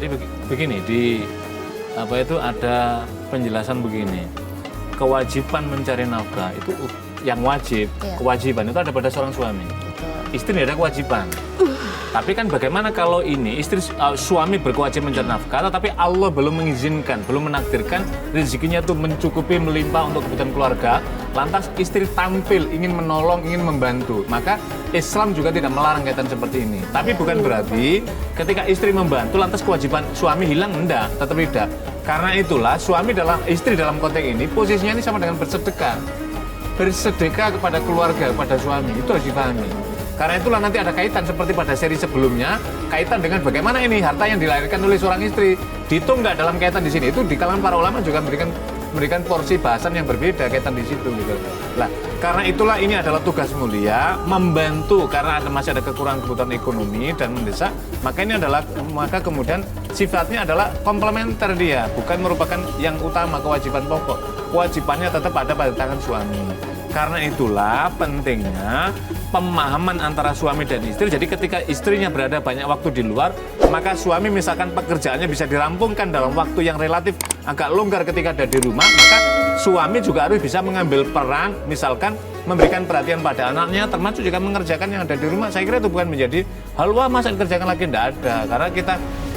Jadi begini, di apa itu ada penjelasan begini. Kewajiban mencari nafkah itu yang wajib, kewajiban itu ada pada seorang suami. Istri tidak ada kewajiban. Tapi kan bagaimana kalau ini suami berkewajiban mencari nafkah, tetapi Allah belum mengizinkan, belum menakdirkan rezekinya itu mencukupi, melimpah untuk kebutuhan keluarga. Lantas istri tampil ingin menolong, ingin membantu. Maka Islam juga tidak melarang kaitan seperti ini. Tapi bukan berarti ketika istri membantu lantas kewajiban suami hilang, enggak, tetap tidak. Karena itulah istri dalam konteks ini posisinya ini sama dengan bersedekah. Bersedekah kepada keluarga, kepada suami, itu harus dipahami. Karena itulah nanti ada kaitan seperti pada seri sebelumnya, kaitan dengan bagaimana ini harta yang dilahirkan oleh seorang istri. Dihitung nggak dalam kaitan di sini? Itu di kalangan para ulama juga memberikan porsi bahasan yang berbeda kaitan di situ gitu. Lah, karena itulah ini adalah tugas mulia, membantu karena masih ada kekurangan kebutuhan ekonomi dan mendesak. Maka kemudian sifatnya adalah komplementer dia, bukan merupakan yang utama kewajiban pokok. Kewajibannya tetap ada pada tangan suami. Karena itulah pentingnya pemahaman antara suami dan istri. Jadi ketika istrinya berada banyak waktu di luar, maka suami misalkan pekerjaannya bisa dirampungkan dalam waktu yang relatif agak longgar ketika ada di rumah, maka suami juga harus bisa mengambil peran, misalkan memberikan perhatian pada anaknya, termasuk juga mengerjakan yang ada di rumah. Saya kira itu bukan menjadi hal wah masa dikerjakan lagi, tidak ada. Karena kita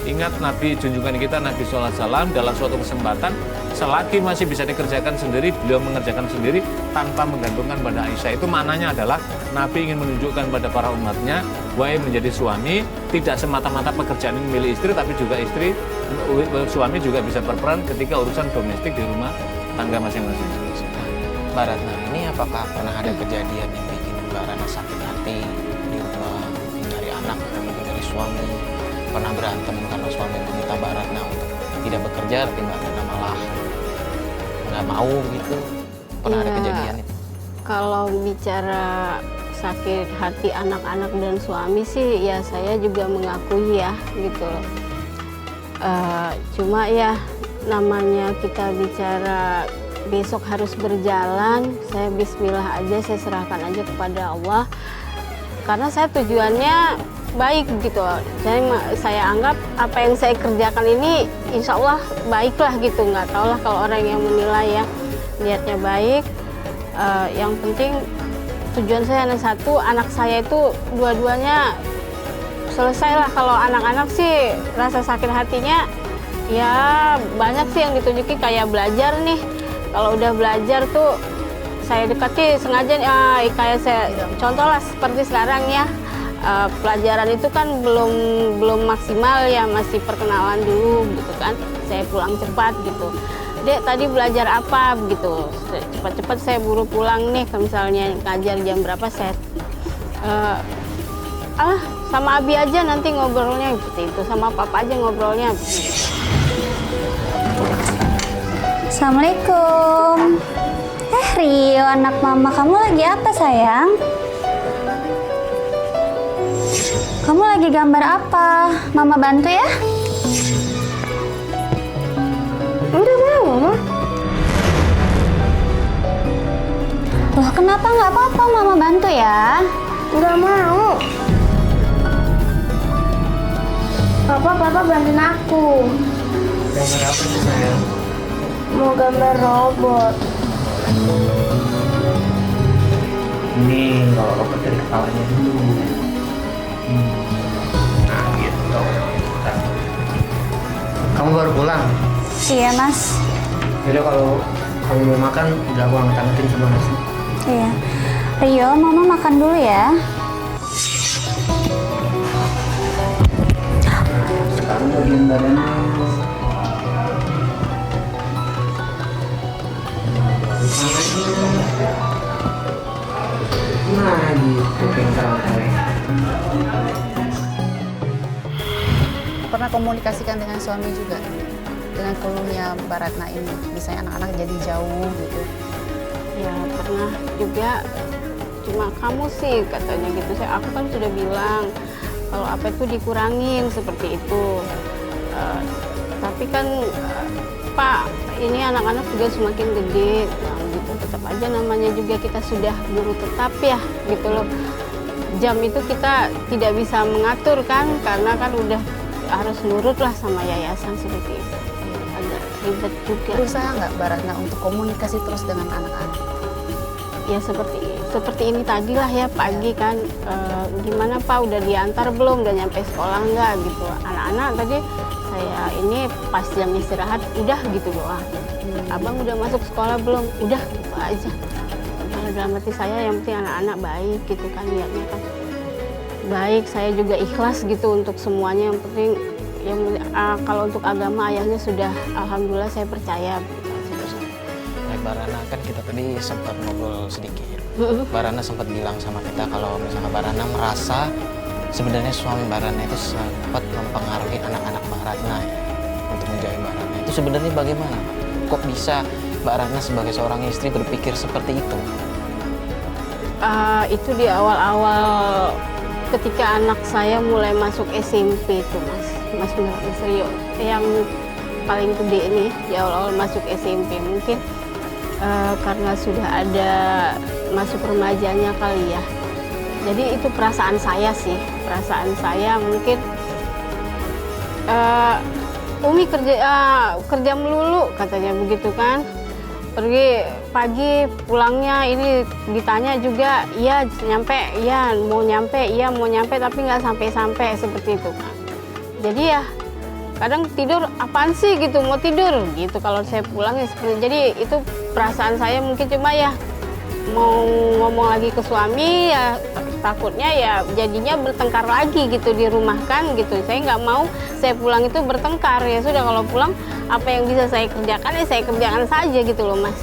ingat Nabi, junjungan kita Nabi SAW dalam suatu kesempatan, selagi masih bisa dikerjakan sendiri, beliau mengerjakan sendiri tanpa menggantungkan pada Aisyah. Itu maknanya adalah Nabi ingin menunjukkan pada para umatnya, wahai menjadi suami, tidak semata-mata pekerjaan ini milik istri, tapi juga suami juga bisa berperan ketika urusan domestik di rumah tangga masing-masing. Mbak Ratna, ini apakah pernah ada kejadian yang bikin Mbak Ratna sakit hati di rumah, mungkin dari anak atau mungkin dari suami? Pernah berantem karena suami meminta Mbak Ratna untuk tidak bekerja, tapi Mbak Ratna malah nggak mau gitu? Pernah ada kejadian itu? Kalau bicara sakit hati anak-anak dan suami sih, ya saya juga mengakui ya gitu loh. Cuma ya namanya kita bicara besok harus berjalan, saya bismillah aja, saya serahkan aja kepada Allah. Karena saya tujuannya baik gitu. Saya anggap apa yang saya kerjakan ini insya Allah baiklah gitu. Nggak tahu lah kalau orang yang menilai ya niatnya baik. Yang penting tujuan saya hanya satu, anak saya itu dua-duanya selesai lah. Kalau anak-anak sih rasa sakit hatinya ya banyak sih yang ditunjukin, kayak belajar nih. Kalau udah belajar tuh saya dekati sengaja, kayak saya contoh lah seperti sekarang ya. Pelajaran itu kan belum maksimal ya, masih perkenalan dulu gitu kan. Saya pulang cepat gitu. Dek tadi belajar apa begitu. Cepat-cepat saya buru pulang nih, misalnya ngajar jam berapa saya sama Abi aja nanti ngobrolnya gitu, itu sama Papa aja ngobrolnya. Assalamualaikum. Rio, anak mama, kamu lagi apa sayang? Kamu lagi gambar apa? Mama bantu ya? Udah mau, Mama. Loh, kenapa nggak apa-apa? Mama bantu ya? Nggak mau. Papa bantuin aku. Gambar apa sih sayang? Mau gambar robot. Ini kalau robot dari kepalanya dulu. Nah gitu. Kamu baru pulang? Iya mas. Jadi kalau kamu mau makan, udah aku angkat-angkatin sama nasi. Iya. Rio, mama makan dulu ya. Sekarang bagian badannya. Nah gitu, pintar-pintar. Pernah komunikasikan dengan suami juga dengan keluhnya Mbak Ratna ini, misalnya anak-anak jadi jauh gitu. Ya pernah juga, cuma kamu sih katanya gitu. Aku kan sudah bilang kalau apa itu dikurangin seperti itu. Tapi kan Pak, ini anak-anak juga semakin gede, nah, gitu. Tetap aja namanya juga kita sudah guru tetap ya gitu loh. Jam itu kita tidak bisa mengatur kan, karena kan udah harus nurut lah sama yayasan seperti itu. Agak ribet juga. Berusaha nggak Mbak Ratna untuk komunikasi terus dengan anak-anak? Ya seperti ini tadi lah ya, pagi kan gimana Pak, udah diantar belum, udah nyampe sekolah nggak gitu. Anak-anak tadi saya ini pas jam istirahat udah gitu doang. Abang udah masuk sekolah belum? Udah gitu aja. Karena dalam hati saya yang penting anak-anak baik gitu kan, niatnya kan baik. Saya juga ikhlas gitu untuk semuanya. Yang penting kalau untuk agama ayahnya sudah alhamdulillah saya percaya. Baik Mbak Rana, kan kita tadi sempat ngobrol sedikit. Mbak Rana sempat bilang sama kita kalau misalnya Mbak Rana merasa sebenarnya suami Mbak Rana itu sempat mempengaruhi anak-anak Mbak Rana untuk menjauhi Mbak Rana. Itu sebenarnya bagaimana, Pak? Kok bisa Mbak Rana sebagai seorang istri berpikir seperti itu? Itu di awal-awal ketika anak saya mulai masuk SMP itu Mas Rio, yang paling gede nih di awal-awal masuk SMP, mungkin karena sudah ada masuk remajanya kali ya. Jadi itu perasaan saya sih, mungkin Umi kerja melulu katanya begitu kan. Pergi pagi pulangnya ini ditanya juga, iya nyampe, iya mau nyampe tapi nggak sampai seperti itu kan. Jadi ya kadang tidur apaan sih gitu, mau tidur gitu kalau saya pulang ya seperti. Jadi itu perasaan saya, mungkin cuma ya mau ngomong lagi ke suami ya takutnya ya jadinya bertengkar lagi gitu di rumah kan gitu. Saya nggak mau saya pulang itu bertengkar, ya sudah kalau pulang apa yang bisa saya kerjakan ya saya kerjakan saja gitu loh Mas.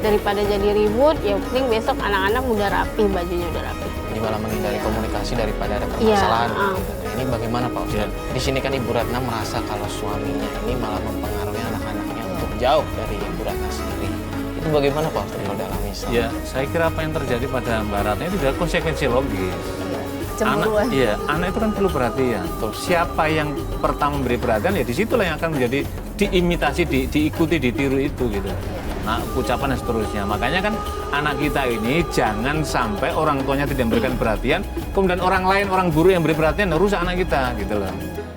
Daripada jadi ribut, ya penting besok anak-anak udah rapi, bajunya udah rapi. Jadi malah menghindari komunikasi daripada ada permasalahan. Iya, Ini bagaimana Pak Ustadz? Di sini kan Ibu Ratna merasa kalau suaminya ini malah mempengaruhi anak-anaknya untuk jauh dari Ibu Ratna sendiri. Itu bagaimana Pak Ustadz kalau dalam Islam? Ya, saya kira apa yang terjadi pada Mbak Ratna itu adalah konsekuensi logis. Cemburuan. Anak itu kan perlu perhatian. Siapa yang pertama memberi perhatian, ya disitulah yang akan menjadi diimitasi, diikuti, ditiru itu gitu. Nah, ucapan dan seterusnya. Makanya kan anak kita ini jangan sampai orang tuanya tidak memberikan perhatian, kemudian orang lain, orang guru yang beri perhatian, rusak anak kita gitu loh.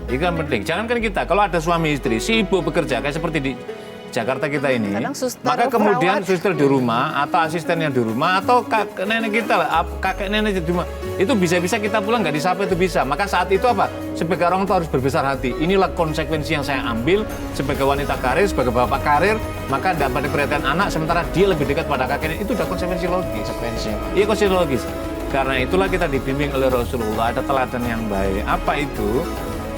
Itu kan penting. Jangankan kita, kalau ada suami istri, si ibu bekerja kayak seperti di Jakarta kita ini, maka kemudian suster di rumah atau asistennya di rumah atau kakek nenek kita lah, kakek nenek di rumah, itu bisa-bisa kita pulang nggak disapa, itu bisa. Maka saat itu apa? Sebagai orang tua harus berbesar hati. Inilah konsekuensi yang saya ambil sebagai wanita karir, sebagai bapak karir, maka dapat perhatian anak sementara dia lebih dekat pada kakeknya, itu udah konsekuensi logis. Iya, konsekuensi logis. Karena itulah kita dibimbing oleh Rasulullah, ada teladan yang baik. Apa itu?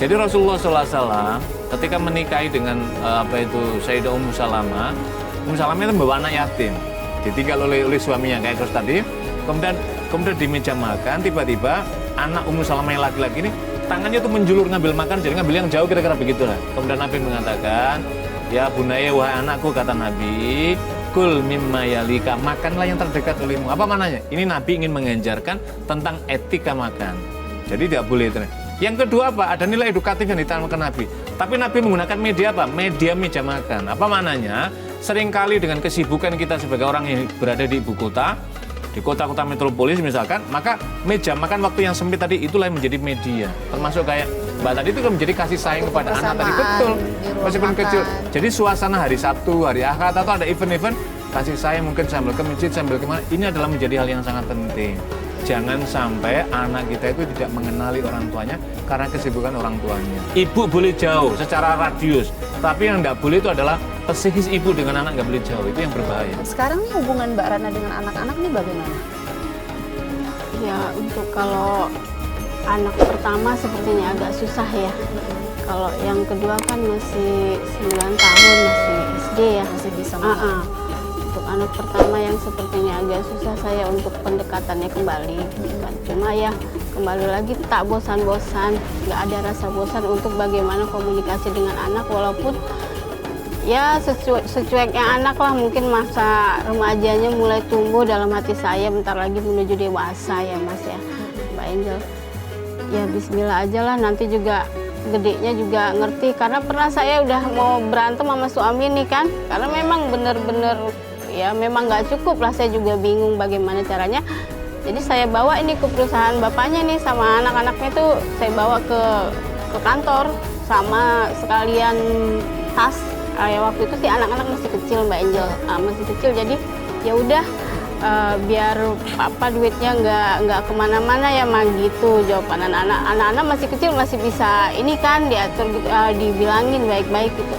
Jadi Rasulullah SAW ketika menikahi dengan Sayyidah Ummu Salamah itu membawa anak yatim, ditinggal oleh suaminya kayak terus tadi. Kemudian di meja makan tiba-tiba anak Ummu Salamah yang laki-laki ini tangannya tuh menjulur ngambil makan, jadi ngambil yang jauh kira-kira begitulah. Kemudian Nabi mengatakan, ya bunaya wahai anakku, kata Nabi, kul mimma yalika, makanlah yang terdekat olehmu. Apa maknanya? Ini Nabi ingin mengajarkan tentang etika makan. Jadi tidak boleh itu. Yang kedua apa? Ada nilai edukatif yang ditanamkan Nabi. Tapi Nabi menggunakan media apa? Media meja makan. Apa maknanya? Seringkali dengan kesibukan kita sebagai orang yang berada di ibu kota, di kota-kota metropolis misalkan, maka meja makan waktu yang sempit tadi itulah yang menjadi media. Termasuk kayak Mbak tadi itu kan menjadi kasih sayang kepada anak tadi. Betul. Meskipun kecil. Jadi suasana hari Sabtu, hari Ahad atau ada event-event, kasih sayang mungkin sambil ke masjid, sambil kemana, ini adalah menjadi hal yang sangat penting. Jangan sampai anak kita itu tidak mengenali orang tuanya karena kesibukan orang tuanya. Ibu boleh jauh secara radius, tapi yang nggak boleh itu adalah psikis ibu dengan anak nggak boleh jauh, itu yang berbahaya. Sekarang nih hubungan Mbak Ratna dengan anak-anak nih bagaimana? Ya untuk kalau anak pertama sepertinya agak susah ya. Kalau yang kedua kan masih 9 tahun, masih SD ya. Masih bisa Untuk anak pertama yang sepertinya agak susah saya untuk pendekatannya kembali. Cuma ya kembali lagi tak bosan-bosan, nggak ada rasa bosan untuk bagaimana komunikasi dengan anak, walaupun ya secueknya anak lah, mungkin masa remajanya mulai tumbuh dalam hati saya, bentar lagi menuju dewasa ya Mas ya, Mbak Angel. Ya bismillah aja lah, nanti juga gedenya juga ngerti, karena pernah saya udah mau berantem sama suami nih kan, karena memang bener-bener ya memang nggak cukup lah, saya juga bingung bagaimana caranya. Jadi saya bawa ini ke perusahaan bapaknya nih sama anak-anaknya tuh, saya bawa ke kantor, sama sekalian tas. Ya waktu itu sih anak-anak masih kecil Mbak Angel, masih kecil, jadi ya udah biar papa duitnya nggak kemana-mana ya mah gitu jawaban anak-anak. Anak-anak masih kecil masih bisa ini kan diatur, dibilangin baik-baik gitu.